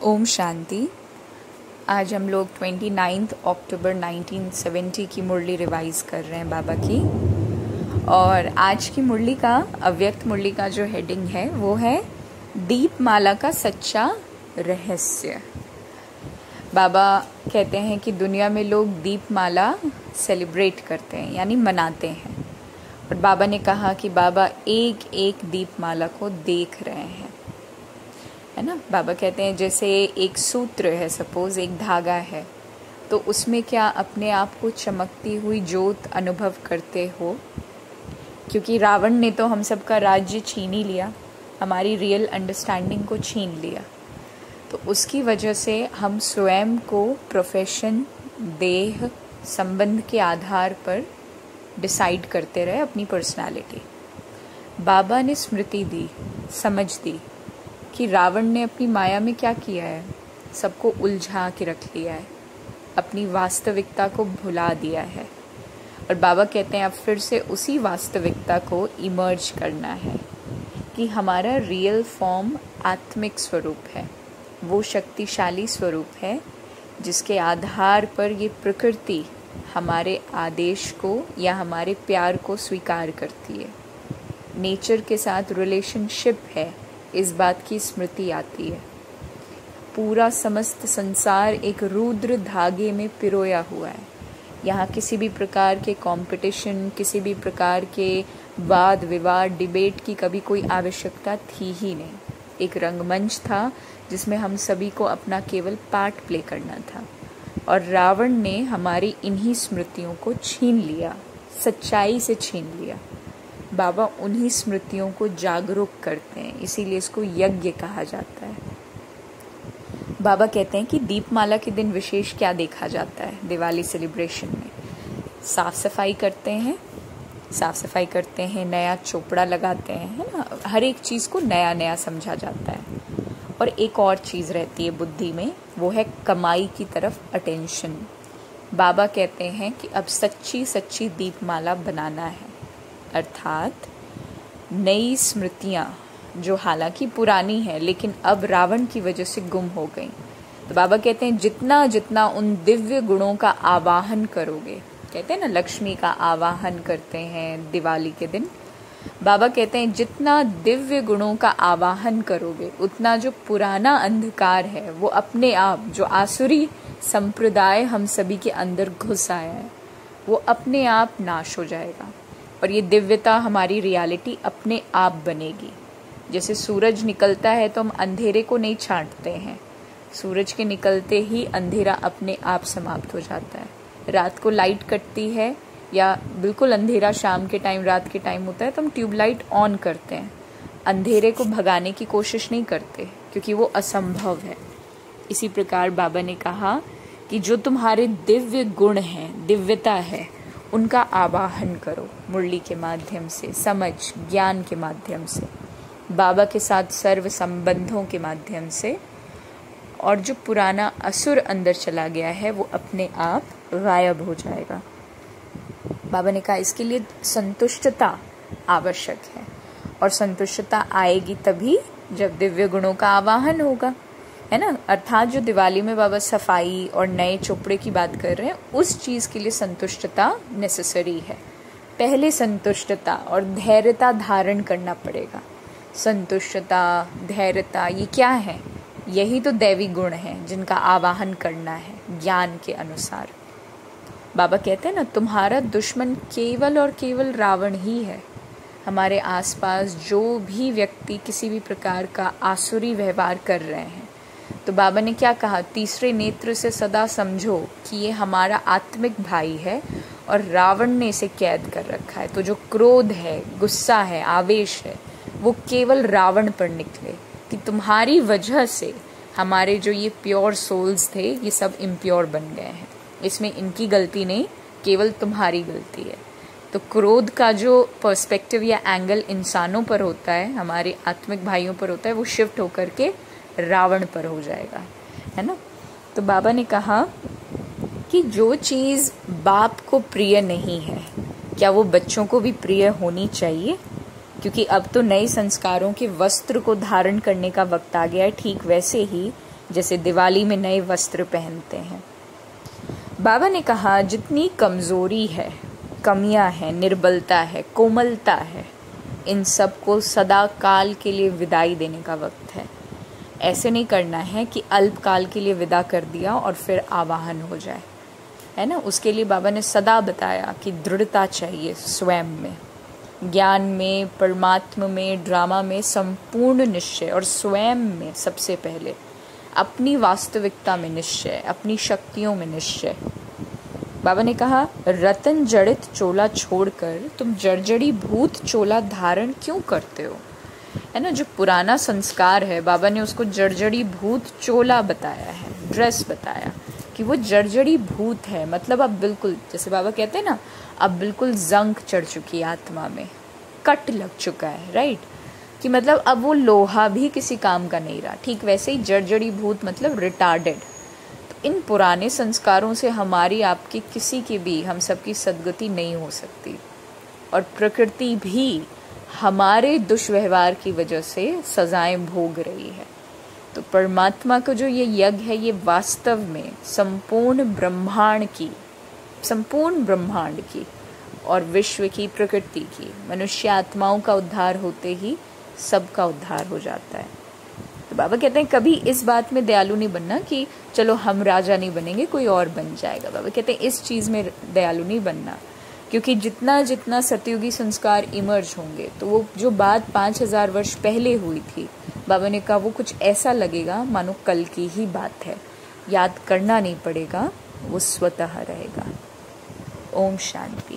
ओम शांति। आज हम लोग 29 अक्टूबर 1970 की मुरली रिवाइज कर रहे हैं बाबा की। और आज की मुरली का अव्यक्त मुरली का जो हेडिंग है वो है दीपमाला का सच्चा रहस्य। बाबा कहते हैं कि दुनिया में लोग दीपमाला सेलिब्रेट करते हैं यानी मनाते हैं, और बाबा ने कहा कि बाबा एक एक दीपमाला को देख रहे हैं, है ना। बाबा कहते हैं जैसे एक सूत्र है, सपोज एक धागा है, तो उसमें क्या अपने आप को चमकती हुई ज्योत अनुभव करते हो? क्योंकि रावण ने तो हम सबका राज्य छीन ही लिया, हमारी रियल अंडरस्टैंडिंग को छीन लिया। तो उसकी वजह से हम स्वयं को प्रोफेशन, देह, संबंध के आधार पर डिसाइड करते रहे अपनी पर्सनालिटी। बाबा ने स्मृति दी, समझ दी कि रावण ने अपनी माया में क्या किया है, सबको उलझा के रख लिया है, अपनी वास्तविकता को भुला दिया है। और बाबा कहते हैं अब फिर से उसी वास्तविकता को इमर्ज करना है कि हमारा रियल फॉर्म आत्मिक स्वरूप है, वो शक्तिशाली स्वरूप है जिसके आधार पर ये प्रकृति हमारे आदेश को या हमारे प्यार को स्वीकार करती है। नेचर के साथ रिलेशनशिप है, इस बात की स्मृति आती है। पूरा समस्त संसार एक रुद्र धागे में पिरोया हुआ है। यहाँ किसी भी प्रकार के कंपटीशन, किसी भी प्रकार के वाद विवाद, डिबेट की कभी कोई आवश्यकता थी ही नहीं। एक रंगमंच था जिसमें हम सभी को अपना केवल पार्ट प्ले करना था, और रावण ने हमारी इन्हीं स्मृतियों को छीन लिया, सच्चाई से छीन लिया। बाबा उन्हीं स्मृतियों को जागरूक करते हैं, इसीलिए इसको यज्ञ कहा जाता है। बाबा कहते हैं कि दीपमाला के दिन विशेष क्या देखा जाता है दिवाली सेलिब्रेशन में? साफ सफाई करते हैं, नया चोपड़ा लगाते हैं, है ना। हर एक चीज़ को नया नया समझा जाता है। और एक और चीज़ रहती है बुद्धि में, वो है कमाई की तरफ अटेंशन। बाबा कहते हैं कि अब सच्ची सच्ची दीपमाला बनाना है, अर्थात नई स्मृतियाँ जो हालांकि पुरानी है लेकिन अब रावण की वजह से गुम हो गई। तो बाबा कहते हैं जितना जितना उन दिव्य गुणों का आवाहन करोगे, कहते हैं ना लक्ष्मी का आवाहन करते हैं दिवाली के दिन, बाबा कहते हैं जितना दिव्य गुणों का आवाहन करोगे उतना जो पुराना अंधकार है वो अपने आप, जो आसुरी संप्रदाय हम सभी के अंदर घुस आया है, वो अपने आप नाश हो जाएगा। और ये दिव्यता हमारी रियलिटी अपने आप बनेगी। जैसे सूरज निकलता है तो हम अंधेरे को नहीं छांटते हैं, सूरज के निकलते ही अंधेरा अपने आप समाप्त हो जाता है। रात को लाइट कटती है या बिल्कुल अंधेरा शाम के टाइम, रात के टाइम होता है तो हम ट्यूबलाइट ऑन करते हैं, अंधेरे को भगाने की कोशिश नहीं करते क्योंकि वो असंभव है। इसी प्रकार बाबा ने कहा कि जो तुम्हारे दिव्य गुण हैं, दिव्यता है, उनका आवाहन करो मुरली के माध्यम से, समझ ज्ञान के माध्यम से, बाबा के साथ सर्व संबंधों के माध्यम से। और जो पुराना असुर अंदर चला गया है वो अपने आप गायब हो जाएगा। बाबा ने कहा इसके लिए संतुष्टता आवश्यक है, और संतुष्टता आएगी तभी जब दिव्य गुणों का आवाहन होगा, है ना। अर्थात जो दिवाली में बाबा सफाई और नए चोपड़े की बात कर रहे हैं, उस चीज़ के लिए संतुष्टता नेसेसरी है। पहले संतुष्टता और धैर्यता धारण करना पड़ेगा। संतुष्टता, धैर्यता, ये क्या है? यही तो दैवी गुण हैं जिनका आवाहन करना है ज्ञान के अनुसार। बाबा कहते हैं ना तुम्हारा दुश्मन केवल और केवल रावण ही है। हमारे आसपास जो भी व्यक्ति किसी भी प्रकार का आसुरी व्यवहार कर रहे हैं, तो बाबा ने क्या कहा, तीसरे नेत्र से सदा समझो कि ये हमारा आत्मिक भाई है और रावण ने इसे कैद कर रखा है। तो जो क्रोध है, गुस्सा है, आवेश है, वो केवल रावण पर निकले कि तुम्हारी वजह से हमारे जो ये प्योर सोल्स थे ये सब इम्प्योर बन गए हैं। इसमें इनकी गलती नहीं, केवल तुम्हारी गलती है। तो क्रोध का जो पर्सपेक्टिव या एंगल इंसानों पर होता है, हमारे आत्मिक भाइयों पर होता है, वो शिफ्ट होकर के रावण पर हो जाएगा, है ना। तो बाबा ने कहा कि जो चीज़ बाप को प्रिय नहीं है, क्या वो बच्चों को भी प्रिय होनी चाहिए? क्योंकि अब तो नए संस्कारों के वस्त्र को धारण करने का वक्त आ गया है। ठीक वैसे ही जैसे दिवाली में नए वस्त्र पहनते हैं। बाबा ने कहा जितनी कमजोरी है, कमियां हैं, निर्बलता है, कोमलता है, इन सब को सदा काल के लिए विदाई देने का वक्त है। ऐसे नहीं करना है कि अल्पकाल के लिए विदा कर दिया और फिर आवाहन हो जाए, है ना। उसके लिए बाबा ने सदा बताया कि दृढ़ता चाहिए स्वयं में, ज्ञान में, परमात्मा में, ड्रामा में संपूर्ण निश्चय, और स्वयं में सबसे पहले अपनी वास्तविकता में निश्चय, अपनी शक्तियों में निश्चय। बाबा ने कहा रतन जड़ित चोला छोड़कर तुम जर्जरी भूत चोला धारण क्यों करते हो, है ना। जो पुराना संस्कार है, बाबा ने उसको जर्जरी भूत चोला बताया है, ड्रेस बताया कि वो जर्जरी भूत है। मतलब अब बिल्कुल, जैसे बाबा कहते हैं ना, अब बिल्कुल जंग चढ़ चुकी है आत्मा में, कट लग चुका है, राइट, कि मतलब अब वो लोहा भी किसी काम का नहीं रहा। ठीक वैसे ही जर्जरी भूत मतलब रिटार्डेड। तो इन पुराने संस्कारों से हमारी, आपकी, किसी की भी, हम सबकी सद्गति नहीं हो सकती, और प्रकृति भी हमारे दुष्व्यवहार की वजह से सजाएं भोग रही है। तो परमात्मा का जो ये यज्ञ है, ये वास्तव में संपूर्ण ब्रह्मांड की और विश्व की, प्रकृति की, मनुष्य आत्माओं का उद्धार होते ही सबका उद्धार हो जाता है। तो बाबा कहते हैं कभी इस बात में दयालु नहीं बनना कि चलो हम राजा नहीं बनेंगे, कोई और बन जाएगा। बाबा कहते हैं इस चीज में दयालु नहीं बनना, क्योंकि जितना जितना सतयुगी संस्कार इमर्ज होंगे, तो वो जो बात 5000 वर्ष पहले हुई थी, बाबा ने कहा वो कुछ ऐसा लगेगा मानो कल की ही बात है। याद करना नहीं पड़ेगा, वो स्वतः रहेगा। ओम शांति।